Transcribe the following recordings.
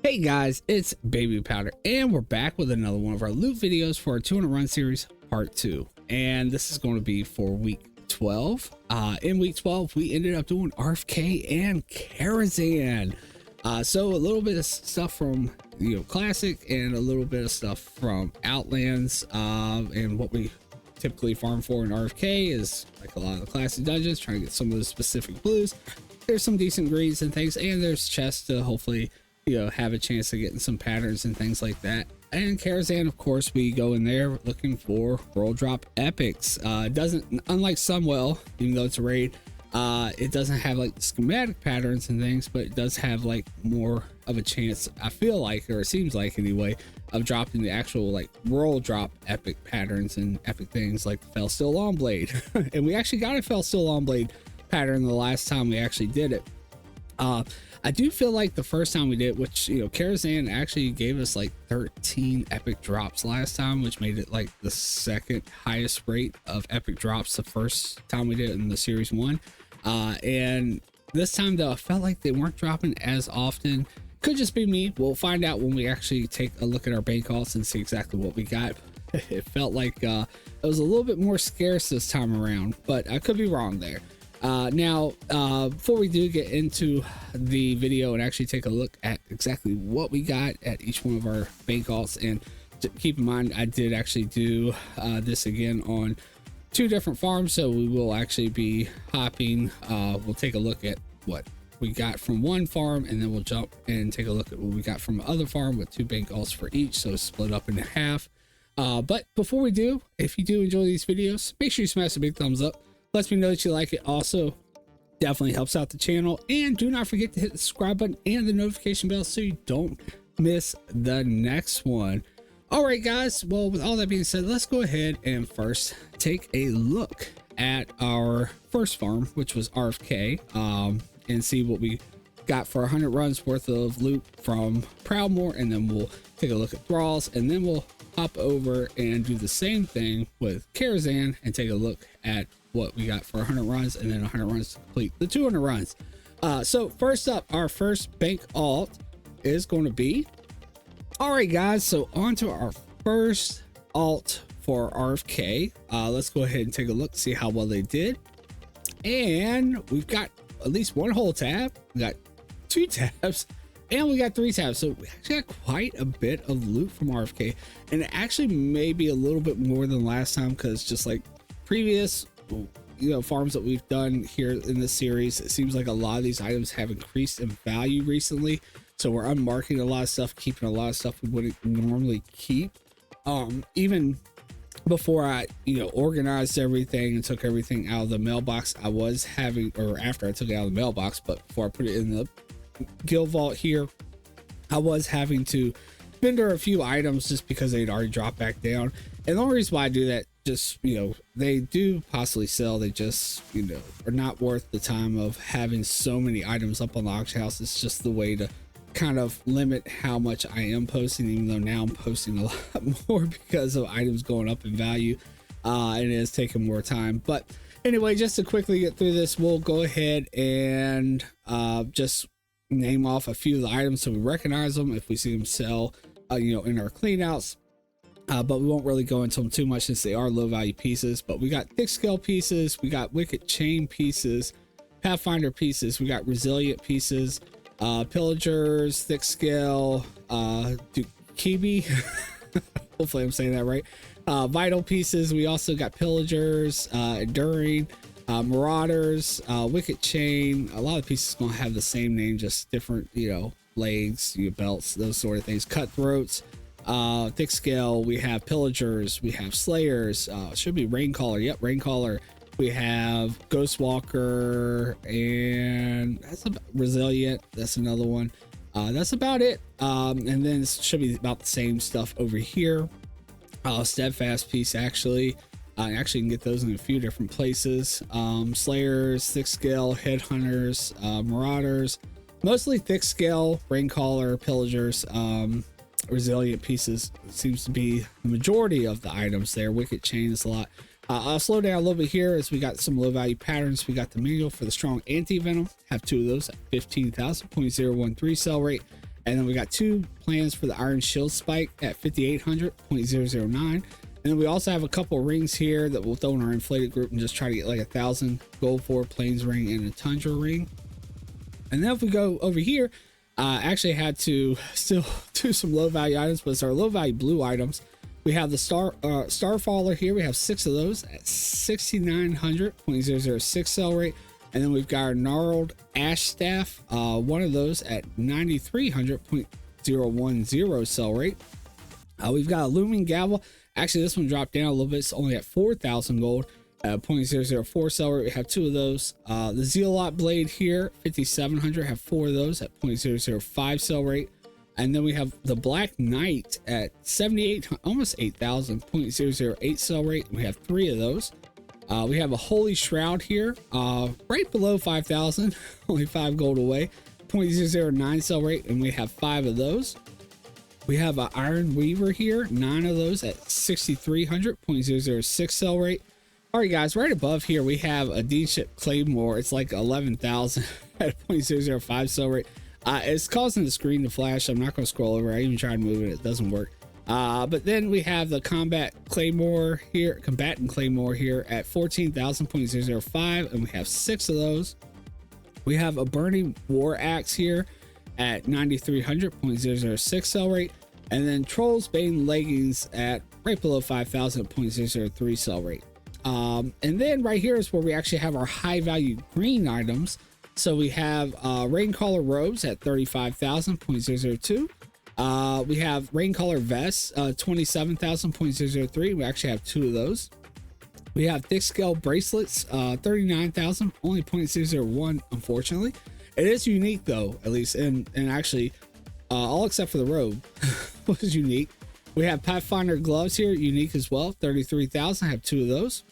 Hey guys, it's Babypowder, and we're back with another one of our loot videos for our 200 run series part 2. And this is going to be for week 12. In week 12, we ended up doing RFK and Karazhan. So a little bit of stuff from Classic and a little bit of stuff from Outlands. And what we typically farm for in RFK is like a lot of the Classic dungeons, trying to get some of the specific blues. There's some decent greens and things, and there's chests to hopefully have a chance of getting some patterns and things like that. And Karazhan, of course, we go in there looking for world drop epics. It doesn't, unlike Sunwell, even though it's a raid, it doesn't have like schematic patterns and things, but it does have like more of a chance, I feel like, or it seems like anyway, of dropping the actual like world drop epic patterns and epic things like the Fell Steel Longblade. And we actually got a Fell Steel Longblade pattern the last time we actually did it. I do feel like the first time we did, which Karazhan actually gave us like 13 epic drops last time, which made it like the second highest rate of epic drops the first time we did it in the series 1. And this time though, I felt like they weren't dropping as often. Could just be me. We'll find out when we actually take a look at our bank alts and see exactly what we got. It felt like it was a little bit more scarce this time around, but I could be wrong there. Now, before we do get into the video and actually take a look at exactly what we got at each one of our bank alts, and keep in mind, I did actually do this again on 2 different farms, so we will actually be hopping. We'll take a look at what we got from one farm, and then we'll jump and take a look at what we got from the other farm with 2 bank alts for each, so it's split up into half. But before we do, if you do enjoy these videos, make sure you smash the big thumbs up. Lets me know that you like it. Also, definitely helps out the channel. And do not forget to hit the subscribe button and the notification bell so you don't miss the next one. All right, guys. Well, with all that being said, let's go ahead and first take a look at our first farm, which was RFK, and see what we got for 100 runs worth of loot from Proudmoore. And then we'll take a look at Thralls, and then we'll hop over and do the same thing with Karazhan and take a look at what we got for 100 runs, and then 100 runs to complete the 200 runs. So first up, our first bank alt is going to be, all right guys, so on to our first alt for RFK. Let's go ahead and take a look, see how well they did. And we've got at least 1 whole tab, we got 2 tabs, and we got 3 tabs. So we actually got quite a bit of loot from RFK, and it actually maybe a little bit more than last time, because just like previous farms that we've done here in this series, it seems like a lot of these items have increased in value recently, so we're unmarking a lot of stuff, keeping a lot of stuff we wouldn't normally keep. Even before I organized everything and took everything out of the mailbox, I was having, or after I took it out of the mailbox, but before I put it in the guild vault here, I was having to vendor a few items just because they'd already dropped back down. And the only reason why I do that, just they do possibly sell, they just are not worth the time of having so many items up on the auction house. It's just the way to kind of limit how much I am posting, even though now I'm posting a lot more because of items going up in value, and it is taking more time. But anyway, just to quickly get through this, we'll go ahead and just name off a few of the items so we recognize them if we see them sell in our cleanouts. But we won't really go into them too much since they are low value pieces. But we got thick scale pieces, we got wicked chain pieces, pathfinder pieces, we got resilient pieces, pillagers, thick scale, kibi hopefully I'm saying that right, vital pieces. We also got pillagers, enduring, marauders, wicked chain. A lot of pieces gonna have the same name, just different legs, belts, those sort of things. Cutthroats, thick scale, we have pillagers, we have slayers, should be raincaller, yep, raincaller. We have ghostwalker, and that's about resilient, that's another one. That's about it. And then it should be about the same stuff over here. Steadfast piece, actually you can get those in a few different places. Slayers, thick scale, headhunters, marauders, mostly thick scale, raincaller, pillagers, resilient pieces seems to be the majority of the items there. Wicked chain is a lot. I'll slow down a little bit here as we got some low value patterns. We got the manual for the strong anti-venom, have 2 of those at 15,000, 0.013 sell rate, And then we got 2 plans for the Iron Shield Spike at 5800.009. And then we also have a couple rings here that we'll throw in our inflated group and just try to get like 1,000 gold for a Plains ring and a Tundra ring. And then if we go over here, I actually had to still do some low value items, but it's our low value blue items. We have the Starfaller here. We have 6 of those at 6,900.006 sell rate. And then we've got our Gnarled Ash Staff, 1 of those at 9,300.010 sell rate. We've got a Looming Gavel. Actually, this one dropped down a little bit. It's only at 4,000 gold at 0.004 sell rate. We have 2 of those. The Zealot Blade here, 5,700, have 4 of those at 0.005 sell rate. And then we have the Black Knight at 7,800, almost 8,000, 0.008 sell rate. We have 3 of those. We have a Holy Shroud here, right below 5,000, only 5 gold away, 0.009 sell rate, and we have 5 of those. We have an Iron Weaver here, 9 of those at 6,300, 0.006 sell rate. All right, guys, right above here, we have a D-Ship Claymore. It's like 11,000 at 0.005 sell rate. It's causing the screen to flash. I'm not going to scroll over. I even tried moving it. It doesn't work. But then we have the Combatant Claymore here at 14,000.005, and we have 6 of those. We have a Burning War Axe here at 9,300.006 sell rate, and then Troll's Bane Leggings at right below 5,000.003 sell rate. And then right here is where we actually have our high value green items. So we have Raincaller Robes at 35,000.002. We have Raincaller Vests, 27,000.003. We actually have 2 of those. We have Thick Scale Bracelets, 39,000, only 0.001, unfortunately. It is unique though, at least, and actually, all except for the robe was unique. We have Pathfinder Gloves here, unique as well, 33,000. I have 2 of those.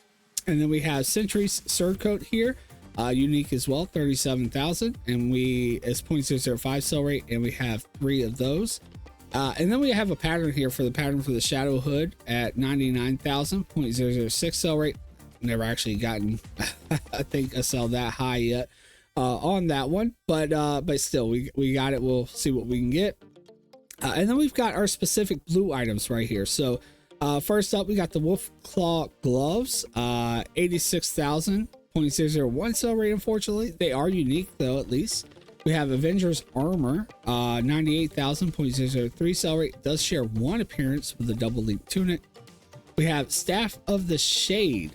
And then we have Sentry's Surcoat here, unique as well, 37,000, and it's 0.005 sell rate, and we have 3 of those. And then we have a pattern here for the Shadow Hood at 99,000.006 sell rate. Never actually gotten I think a sell that high yet on that one, but still we got it. We'll see what we can get. And then we've got our specific blue items right here. So first up, we got the Wolf Claw Gloves, 86,000.001 sell rate. Unfortunately, they are unique though, at least. We have Avengers Armor, 98,000.003 sell rate. Does share 1 appearance with a double link tunic. We have Staff of the Shade,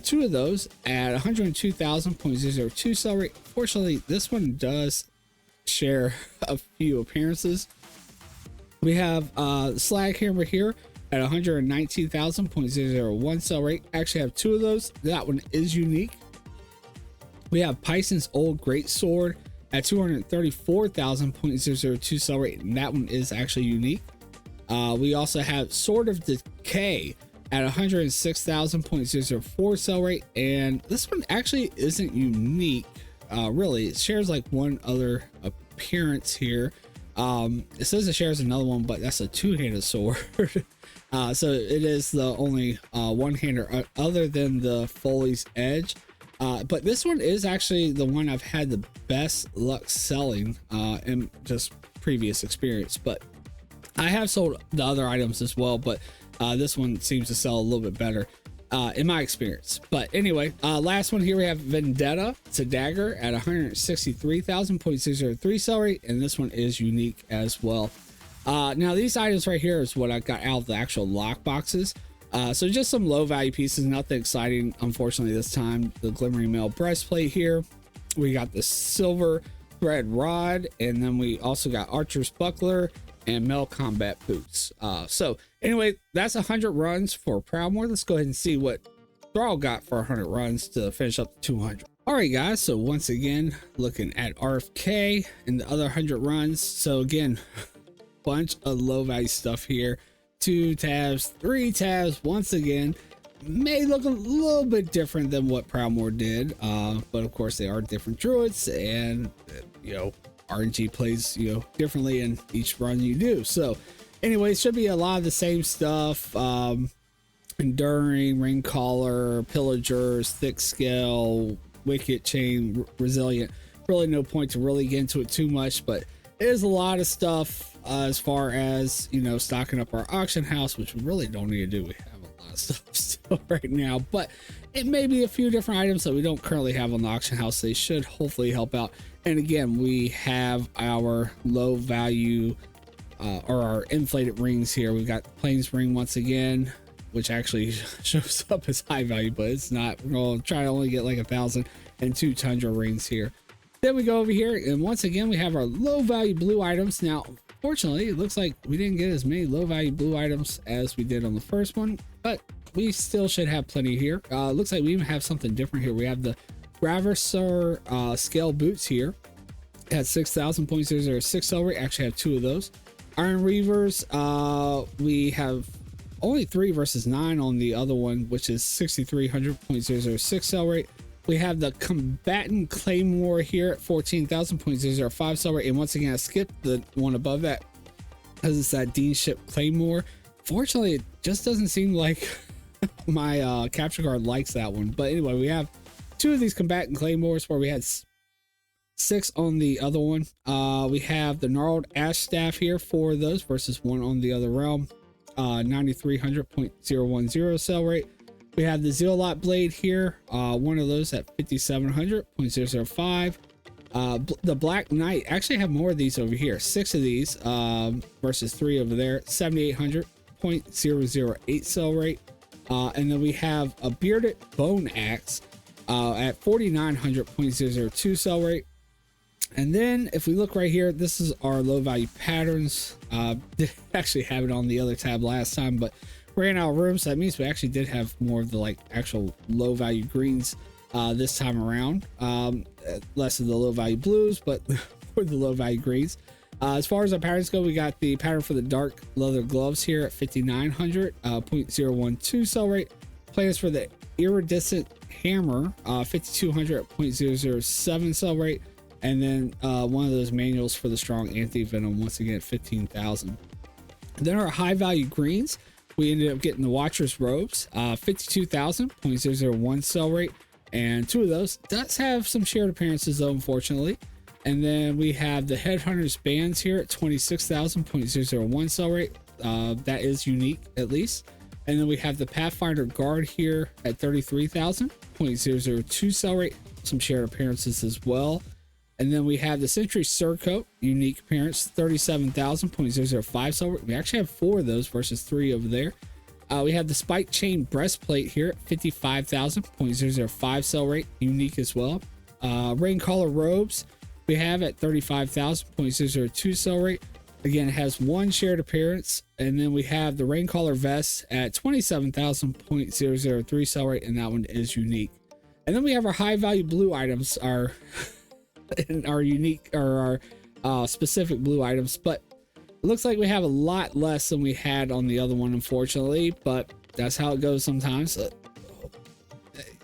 2 of those at 102,000.002 sell rate. Fortunately, this one does share a few appearances. We have Slag Hammer here at 119,000.001 sell rate. Actually have 2 of those. That one is unique. We have Pison's Old Great Sword at 234,000.002 sell rate, and that one is actually unique. We also have Sword of Decay at 106,000.004 sell rate, and this one actually isn't unique. Really, it shares like 1 other appearance here. It says it shares another one, but that's a 2-handed sword. So it is the only one-hander other than the Foley's Edge. But this one is actually the one I've had the best luck selling in just previous experience. But I have sold the other items as well, but this one seems to sell a little bit better in my experience. But anyway, last one here, we have Vendetta. It's a dagger at 163,000.003 sell rate, and this one is unique as well. Now these items right here is what I got out of the actual lock boxes. So just some low value pieces, nothing exciting, unfortunately, this time. The Glimmering Mail breastplate here. We got the Silver Thread Rod, and then we also got Archer's Buckler and Mel Combat Boots. So anyway, that's 100 runs for Proudmoore. Let's go ahead and see what Thrall got for 100 runs to finish up the 200. All right, guys. So once again, looking at RFK and the other 100 runs. So again, bunch of low value stuff here. 2 tabs, 3 tabs. Once again, may look a little bit different than what Proudmoore did, but of course they are different druids, and you know, RNG plays differently in each run you do. So anyway, it should be a lot of the same stuff. Enduring, Ring Collar, Pillagers, Thick Scale, Wicked Chain, Resilient. Really no point to really get into it too much, but is a lot of stuff as far as, you know, stocking up our auction house, which we really don't need to do. We have a lot of stuff still right now, but it may be a few different items that we don't currently have on the auction house. They should hopefully help out. And again, we have our low value or our inflated rings here. We've got Plains ring once again, which actually shows up as high value, but it's not. We're gonna try to only get like 1,000 and 2 Tundra rings here. Then we go over here, and once again we have our low value blue items. Now fortunately it looks like we didn't get as many low value blue items as we did on the first one, but we still should have plenty here. Looks like we even have something different here. We have the Razorfen scale boots here at 6,000.006 silver. Actually have 2 of those. Iron Reavers, we have only 3 versus 9 on the other one, which is 6,300.006 sell rate. We have the Combatant Claymore here at 14,000.005 sell rate. And once again, I skipped the one above that because it's that Dean Ship Claymore. Fortunately, it just doesn't seem like my capture card likes that one. But anyway, we have 2 of these Combatant Claymores where we had 6 on the other one. We have the Gnarled Ash Staff here, 4 of those versus 1 on the other realm. 9,300.010 sell rate. We have the Zealot Blade here, 1 of those at 5,700.005. The Black Knight, actually have more of these over here, 6 of these versus 3 over there, 7,800.008 sell rate. And then we have a Bearded Bone Axe at 4,900.002 sell rate. And then if we look right here, this is our low value patterns. Did actually have it on the other tab last time, but ran out of room, so that means we actually did have more of the like actual low value greens this time around. Less of the low value blues, but for the low value greens. As far as our patterns go, we got the pattern for the dark leather gloves here at 5,900.012 sell rate. Plans for the iridescent hammer, 5,200.007 sell rate. And then one of those manuals for the strong anti-venom, once again at 15,000. Then our high value greens, we ended up getting the Watcher's robes, 52,000.001 sell rate, and 2 of those does have some shared appearances though, unfortunately. And then we have the Headhunter's bands here at 26,000.001 sell rate. That is unique at least. And then we have the Pathfinder guard here at 33,000.002 sell rate, some shared appearances as well. And then we have the Sentry Surcoat, unique appearance, 37,000.005 sell rate. We actually have 4 of those versus 3 over there. We have the Spike Chain Breastplate here at 55,000.005 sell rate, unique as well. Rain Collar Robes we have at 35,000.002 sell rate. Again, it has 1 shared appearance. And then we have the Rain Collar Vest at 27,000.003 sell rate, and that one is unique. And then we have our high value blue items, our unique or our specific blue items, but it looks like we have a lot less than we had on the other one, unfortunately, but that's how it goes sometimes.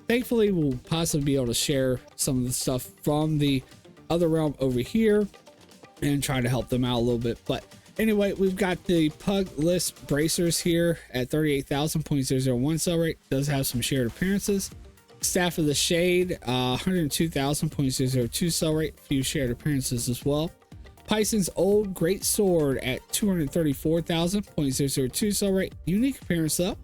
Thankfully, we'll possibly be able to share some of the stuff from the other realm over here and try to help them out a little bit. But anyway, we've got the Pug List Bracers here at 38,000.001 sell rate. Does have some shared appearances. Staff of the Shade, 102,000.002 sell rate, few shared appearances as well. Pison's Old Great Sword at 234,000.002 sell rate, unique appearance though.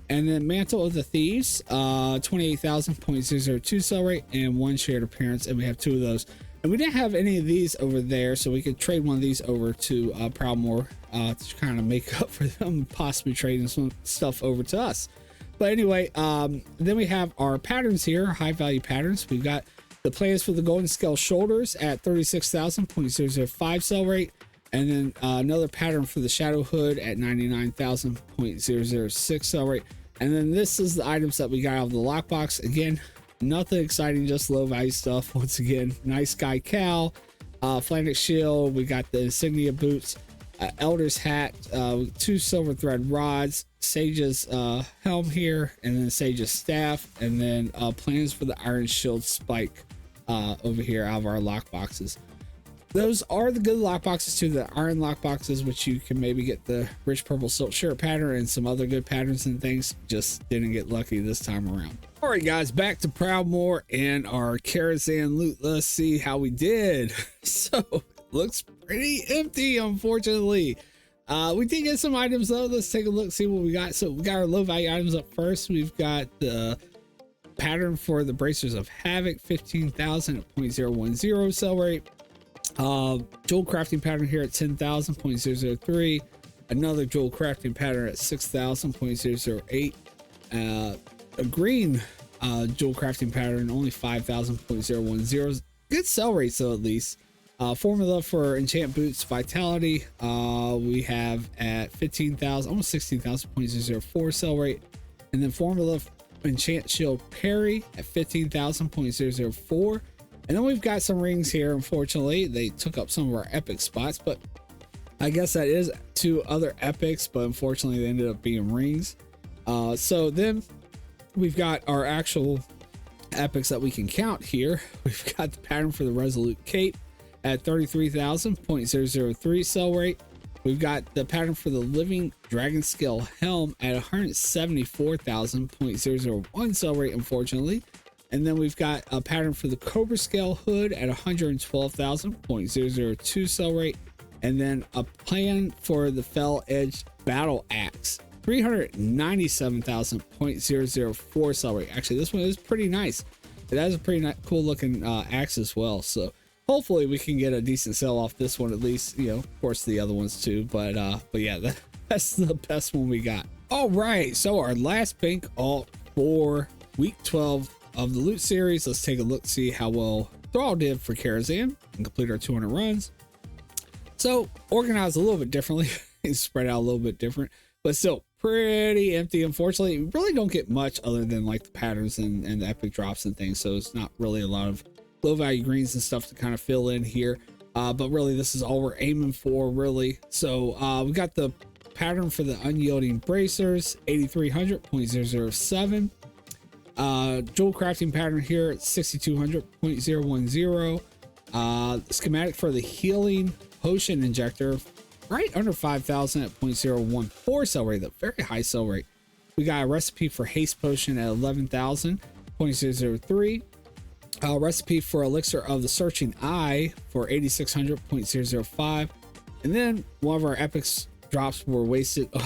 And then Mantle of the Thieves, 28,000.002 sell rate, and 1 shared appearance, and we have 2 of those. And we didn't have any of these over there, so we could trade one of these over to Proudmoore to kind of make up for them possibly trading some stuff over to us. But anyway, then we have our patterns here, high value patterns. We've got the plans for the Golden Scale Shoulders at 36,000.005 sell rate. And then another pattern for the Shadow Hood at 99,000.006 sell rate. And then this is the items that we got out of the lockbox. Again, nothing exciting, just low value stuff. Once again, Nice Guy Cowl, Flannex Shield. We got the Insignia Boots, Elder's Hat, 2 Silver Thread Rods, Sage's helm here, and then Sage's staff, and then plans for the Iron Shield Spike over here out of our lock boxes. Those are the good lock boxes too, the iron lock boxes, which you can maybe get the rich purple silk shirt pattern and some other good patterns and things. Just didn't get lucky this time around. All right, guys, back to Proudmoore and our Karazhan loot. Let's see how we did. So looks pretty empty, unfortunately. We did get some items though. Let's take a look, see what we got. So we got our low value items up first. We've got the pattern for the Bracers of Havoc, 15,000 at 0.010 sell rate. Jewel crafting pattern here at 10,000, 0.003. Another jewel crafting pattern at 6,000, 0.008. A green jewel crafting pattern, only 5,000, 0.010. Good sell rates though, at least. Formula for enchant boots vitality, we have at 15,000, almost 16,000, 0.004 sell rate. And then formula enchant shield parry at 15,000, 0.004. And then we've got some rings here. Unfortunately, they took up some of our epic spots, but I guess that is two other epics, but unfortunately they ended up being rings. So then we've got our actual epics that we can count here. We've got the pattern for the Resolute Cape at 33,000, 0.003 sell rate. We've got the pattern for the Living Dragon Scale Helm at 174,000, 0.001 sell rate, unfortunately. And then we've got a pattern for the Cobra Scale Hood at 112,000, 0.002 sell rate. And then a plan for the Fell Edge Battle Axe, 397,000, 0.004 sell rate. Actually, this one is pretty nice. It has a pretty cool looking axe as well. So hopefully we can get a decent sell off this one, at least, you know, of course the other ones too. But yeah, that's the best one we got. All right, so our last bank alt for week 12 of the loot series. Let's take a look, see how well Thrall did for Karazhan and complete our 200 runs. So organized a little bit differently, spread out a little bit different, but still pretty empty. Unfortunately, we really don't get much other than like the patterns and the epic drops and things. So it's not really a lot of low value greens and stuff to kind of fill in here. But really this is all we're aiming for, really. So we got the pattern for the Unyielding Bracers, 8,300, 0.007. Jewel crafting pattern here at 6,200, 0.010. Schematic for the Healing Potion Injector, right under 5,000 at 0.014 sell rate, a very high sell rate. We got a recipe for Haste Potion at 11,000, 0.003. Recipe for Elixir of the Searching Eye for 8,600, 0.005. And then one of our epics drops were wasted on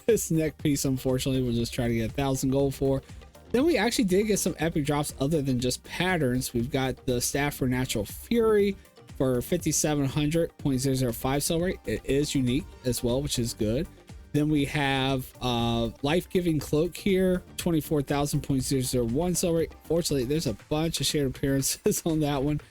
this neck piece. Unfortunately, we'll just try to get 1,000 gold for. Then we actually did get some epic drops other than just patterns. We've got the Staff for Natural Fury for 5,700, 0.005 sell rate. It is unique as well, which is good. Then we have Life-Giving Cloak here, 24,000, 0.001 sell rate. Fortunately, there's a bunch of shared appearances on that one.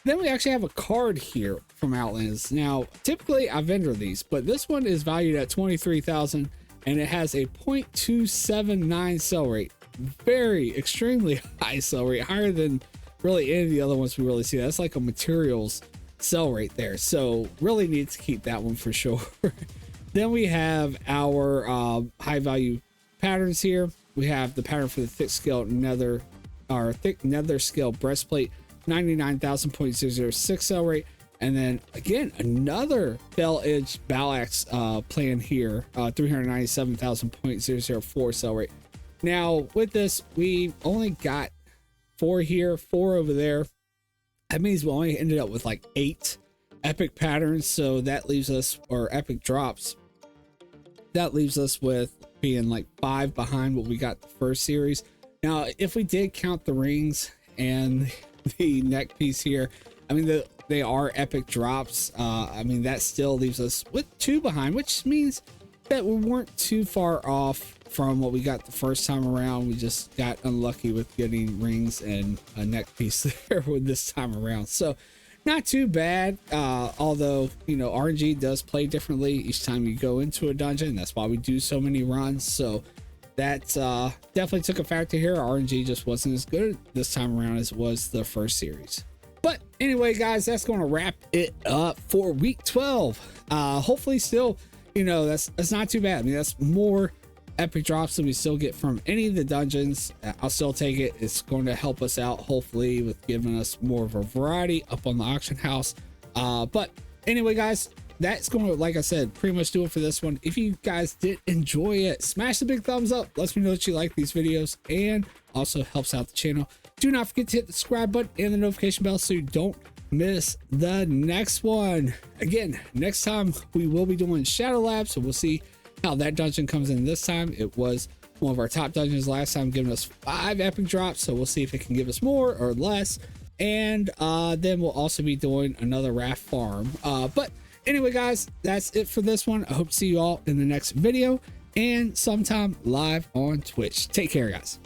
Then we actually have a card here from Outlands. Now, typically I vendor these, but this one is valued at 23,000 and it has a 0.279 sell rate. Very extremely high sell rate, higher than really any of the other ones we really see. That's like a materials sell rate there. So really need to keep that one for sure. Then we have our high value patterns here. We have the pattern for the thick scale nether, or thick nether scale breastplate, 99,000, 0.006 sell rate. And then again, another Fell Edge Battle Axe plan here, 397,000, 0.004 sell rate. Now with this, we only got 4 here, 4 over there. That means we only ended up with like 8 epic patterns. So that leaves us, or epic drops, that leaves us with being like 5 behind what we got the first series. Now, if we did count the rings and the neck piece here, I mean, they are epic drops. I mean, that still leaves us with 2 behind, which means that we weren't too far off from what we got the first time around. We just got unlucky with getting rings and a neck piece there with this time around. So not too bad, although, you know, RNG does play differently each time you go into a dungeon. That's why we do so many runs. So that definitely took a factor here. RNG just wasn't as good this time around as it was the first series. But anyway, guys, that's going to wrap it up for week 12. Hopefully still, you know, that's not too bad. I mean, that's more epic drops than we still get from any of the dungeons. I'll still take it. It's going to help us out, hopefully, with giving us more of a variety up on the auction house. But anyway, guys, that's going to, like I said, pretty much do it for this one. If you guys did enjoy it, smash the big thumbs up. Lets me know that you like these videos and also helps out the channel. Do not forget to hit the subscribe button and the notification bell so you don't miss the next one. Again, next time we will be doing Shadow Lab, so we'll see how that dungeon comes in this time. It was one of our top dungeons last time, giving us 5 epic drops, so we'll see if it can give us more or less. And then we'll also be doing another raft farm. But anyway, guys, that's it for this one. I hope to see you all in the next video and sometime live on Twitch. Take care, guys.